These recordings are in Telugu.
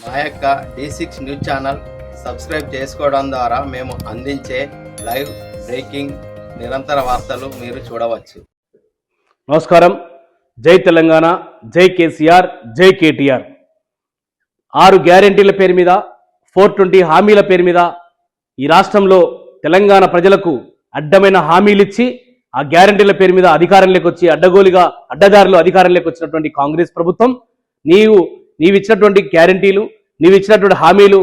మా యొక్క D6 న్యూస్ ఛానల్ సబ్స్క్రైబ్ చేసుకోవడం ద్వారా మేము అందించే లైవ్ బ్రేకింగ్ నిరంతర వార్తలు మీరు చూడవచ్చు. నమస్కారం. జై తెలంగాణ, జై కేసీఆర్, జై కేటీఆర్. 6 గ్యారెంటీల పేరు మీద, 420 హామీల పేరు మీద ఈ రాష్ట్రంలో తెలంగాణ ప్రజలకు అడ్డమైన హామీలిచ్చి ఆ గ్యారెంటీల పేరు మీద అధికారంలోకి వచ్చి అడ్డదారిలో అధికారంలోకి వచ్చినటువంటి కాంగ్రెస్ ప్రభుత్వం నీవు ఇచ్చినటువంటి గ్యారెంటీలు, నీవు ఇచ్చినటువంటి హామీలు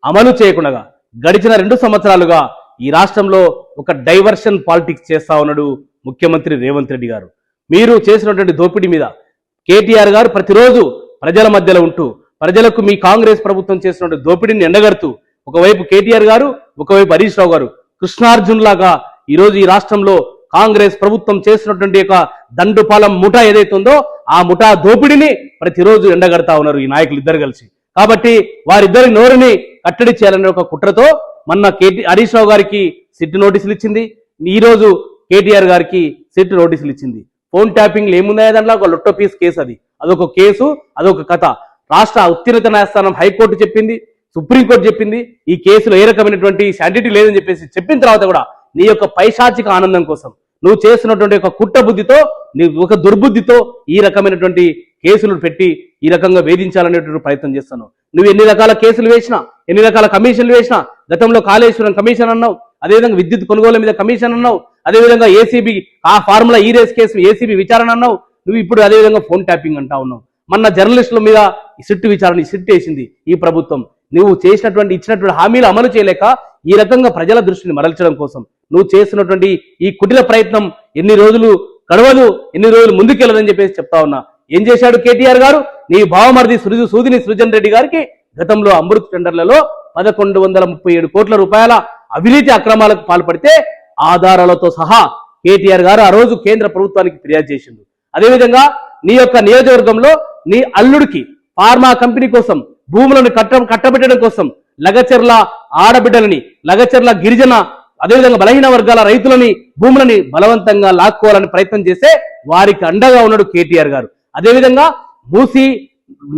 అమలు చేయకుండా గడిచిన 2 సంవత్సరాలుగా ఈ రాష్ట్రంలో ఒక డైవర్షన్ పాలిటిక్స్ చేస్తా ఉన్నాడు ముఖ్యమంత్రి రేవంత్ రెడ్డి గారు. మీరు చేసినటువంటి దోపిడీ మీద కేటీఆర్ గారు ప్రతిరోజు ప్రజల మధ్యలో ఉంటూ ప్రజలకు మీ కాంగ్రెస్ ప్రభుత్వం చేసినటువంటి దోపిడీని ఎండగడుతూ ఒకవైపు కేటీఆర్ గారు, ఒకవైపు హరీష్ రావు గారు కృష్ణార్జున్ లాగా ఈరోజు ఈ రాష్ట్రంలో కాంగ్రెస్ ప్రభుత్వం చేసినటువంటి ఒక దండుపాలెం ముఠా ఏదైతుందో ఆ ముఠా దోపిడిని ప్రతిరోజు ఎండగడతా ఉన్నారు ఈ నాయకులు ఇద్దరు కలిసి. కాబట్టి వారిద్దరి నోరుని కట్టడి చేయాలనే ఒక కుట్రతో మొన్న హరీష్ రావు గారికి సిట్ నోటీసులు ఇచ్చింది, ఈ రోజు కేటీఆర్ గారికి సిట్ నోటీసులు ఇచ్చింది. ఫోన్ ట్యాపింగ్లు ఏమున్నాయి దాంట్లో? ఒక లొట్టో పీస్ కేసు. అదొక కేసు, అదొక కథ. రాష్ట్ర ఉత్తీర్ణత న్యాయస్థానం హైకోర్టు చెప్పింది, సుప్రీంకోర్టు చెప్పింది ఈ కేసులో ఏ రకమైనటువంటి శాంటిటీ లేదని చెప్పిన తర్వాత కూడా నీ యొక్క పైశాచిక ఆనందం కోసం నువ్వు చేసినటువంటి ఒక కుట్ర బుద్ధితో, నీ ఒక దుర్బుద్ధితో ఈ రకమైనటువంటి కేసులు పెట్టి ఈ రకంగా వేధించాలనేటువంటి ప్రయత్నం చేస్తున్నావు. నువ్వు ఎన్ని రకాల కేసులు వేసినా, ఎన్ని రకాల కమిషన్లు వేసినా, గతంలో కాళేశ్వరం కమిషన్ అన్నావు, అదేవిధంగా విద్యుత్ కొనుగోలు మీద కమిషన్ అన్నావు, అదేవిధంగా ఏసీబీ ఆ ఫార్ములా ఈ రేస్ కేసు ఏసీబీ విచారణ అన్నావు, నువ్వు ఇప్పుడు అదేవిధంగా ఫోన్ ట్యాపింగ్ అంటా ఉన్నావు. మొన్న జర్నలిస్టుల మీద సిట్టు విచారణ సిట్ వేసింది ఈ ప్రభుత్వం. నువ్వు ఇచ్చినటువంటి హామీలు అమలు చేయలేక ఈ రకంగా ప్రజల దృష్టిని మరల్చడం కోసం నువ్వు చేస్తున్నటువంటి ఈ కుటిల ప్రయత్నం ఎన్ని రోజులు గడవదు, ఎన్ని రోజులు ముందుకెళ్ళదని చెప్పేసి చెప్తా ఉన్నా. ఏం చేశాడు కేటీఆర్ గారు? నీ భావమర్ది సూదిని సృజన్ రెడ్డి గారికి గతంలో అమృత్ టెండర్లలో 1137 కోట్ల రూపాయల అవినీతి అక్రమాలకు పాల్పడితే ఆధారాలతో సహా కేటీఆర్ గారు ఆ రోజు కేంద్ర ప్రభుత్వానికి ఫిర్యాదు చేసిండు. అదేవిధంగా నీ యొక్క నియోజకవర్గంలో నీ అల్లుడికి ఫార్మా కంపెనీ కోసం భూములను కట్టబెట్టడం కోసం లగచర్ల ఆడబిడ్డలని, లగచర్ల గిరిజన, అదేవిధంగా బలహీన వర్గాల రైతులని భూములని బలవంతంగా లాక్కోవాలని ప్రయత్నం చేస్తే వారికి అండగా ఉన్నాడు కేటీఆర్ గారు. అదేవిధంగా మూసీ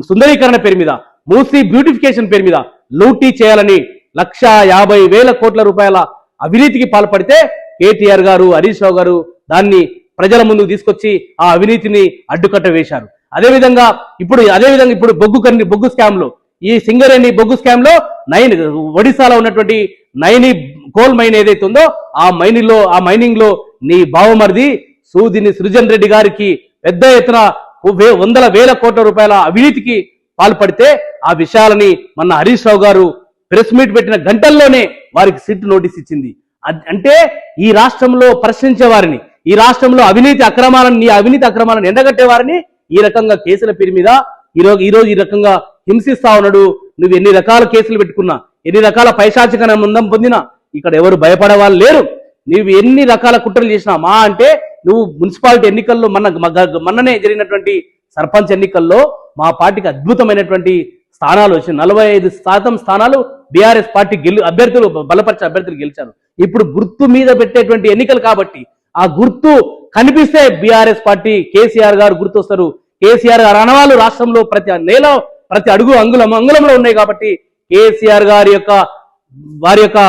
సుందరీకరణ పేరు మీద, మూసీ బ్యూటిఫికేషన్ పేరు మీద లూటీ చేయాలని 1,50,000 కోట్ల రూపాయల అవినీతికి పాల్పడితే కేటీఆర్ గారు, హరీష్ రావు గారు దాన్ని ప్రజల ముందుకు తీసుకొచ్చి ఆ అవినీతిని అడ్డుకట్ట వేశారు. అదేవిధంగా ఇప్పుడు బొగ్గు స్కామ్ లో, ఈ సింగరేణి బొగ్గు స్కామ్ లో ఒడిశాలో ఉన్నటువంటి నైని కోల్ మైన్ ఏదైతే ఉందో ఆ మైనింగ్ లో నీ బావమరిది సూదిని సృజన్ రెడ్డి గారికి పెద్ద ఎత్తున 100,000 కోట్ల రూపాయల అవినీతికి పాల్పడితే ఆ విషయాలని మొన్న హరీష్ రావు గారు ప్రెస్ మీట్ పెట్టిన గంటల్లోనే వారికి సిట్ నోటీస్ ఇచ్చింది. అంటే ఈ రాష్ట్రంలో ప్రశ్నించే వారిని, ఈ రాష్ట్రంలో అవినీతి అక్రమాలను ఎండగట్టే వారిని ఈ రకంగా కేసుల పేరు మీద ఈరోజు ఈ రకంగా హింసిస్తా ఉన్నాడు. నువ్వు ఎన్ని రకాల కేసులు పెట్టుకున్నా, ఎన్ని రకాల పైశాచిక మందం పొందినా ఇక్కడ ఎవరు భయపడే వాళ్ళు లేరు. నువ్వు ఎన్ని రకాల కుట్రలు చేసినా, మా అంటే నువ్వు మున్సిపాలిటీ ఎన్నికల్లో మొన్ననే జరిగినటువంటి సర్పంచ్ ఎన్నికల్లో మా పార్టీకి అద్భుతమైనటువంటి స్థానాలు వచ్చి 45% స్థానాలు బీఆర్ఎస్ పార్టీ బలపరిచే అభ్యర్థులు గెలిచారు. ఇప్పుడు గుర్తు మీద పెట్టేటువంటి ఎన్నికలు కాబట్టి ఆ గుర్తు కనిపిస్తే బీఆర్ఎస్ పార్టీ కేసీఆర్ గారు గుర్తొస్తారు. కేసీఆర్ గారు అనవాళ్ళు రాష్ట్రంలో ప్రతి అడుగు అంగుళంలో ఉన్నాయి కాబట్టి కేసీఆర్ వారి యొక్క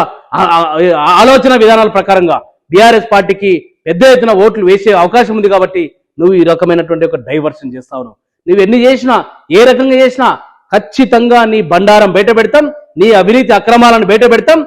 ఆలోచన విధానాల ప్రకారంగా బీఆర్ఎస్ పార్టీకి పెద్ద ఎత్తున ఓట్లు వేసే అవకాశం ఉంది. కాబట్టి నువ్వు ఈ రకమైనటువంటి ఒక డైవర్షన్ చేస్తా ఉన్నావు. నువ్వు ఎన్ని చేసినా, ఏ రకంగా చేసినా ఖచ్చితంగా నీ బండారం బయట పెడతాం, నీ అవినీతి అక్రమాలను బయట పెడతాం.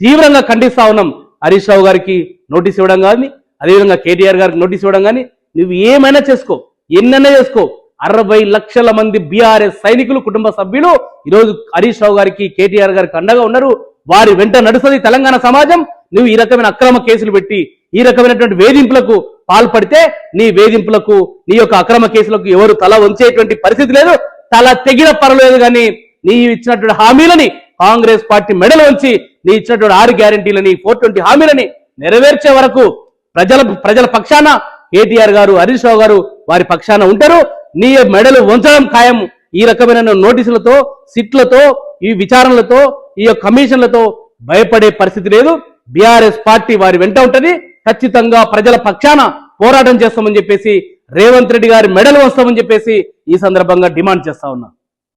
తీవ్రంగా ఖండిస్తా ఉన్నాం. హరీష్ రావు గారికి నోటీస్ ఇవ్వడం కానీ, అదేవిధంగా కేటీఆర్ గారికి నోటీస్ ఇవ్వడం కానీ, నువ్వు ఏమైనా చేసుకో, ఎన్నైనా చేసుకో. 60 లక్షల మంది బీఆర్ఎస్ సైనికులు, కుటుంబ సభ్యులు ఈరోజు హరీష్ రావు గారికి, కేటీఆర్ గారికి అండగా ఉన్నారు. వారి వెంట నడుస్తుంది తెలంగాణ సమాజం. నువ్వు ఈ రకమైన అక్రమ కేసులు పెట్టి ఈ రకమైనటువంటి వేధింపులకు పాల్పడితే నీ వేధింపులకు, నీ యొక్క అక్రమ కేసులకు ఎవరు తల వంచేటువంటి పరిస్థితి లేదు. తల తెగిన పర్వాలేదు కానీ నీ ఇచ్చినటువంటి హామీలని కాంగ్రెస్ పార్టీ మెడలు వంచి నీ ఇచ్చినటువంటి 6 గ్యారెంటీలని, 420 హామీలని నెరవేర్చే వరకు ప్రజల పక్షాన కేటీఆర్ గారు, హరీష్ రావు గారు వారి పక్షాన ఉంటారు. నీ మెడలు వంచడం ఖాయం. ఈ రకమైన నోటీసులతో, సిట్లతో, ఈ విచారణలతో, ఈ కమిషన్లతో భయపడే పరిస్థితి లేదు. బీఆర్ఎస్ పార్టీ వారి వెంట ఉంటది. ఖచ్చితంగా ప్రజల పక్షాన పోరాటం చేస్తామని చెప్పేసి, రేవంత్ రెడ్డి గారి మెడలు వస్తామని చెప్పేసి ఈ సందర్భంగా డిమాండ్ చేస్తా ఉన్నా.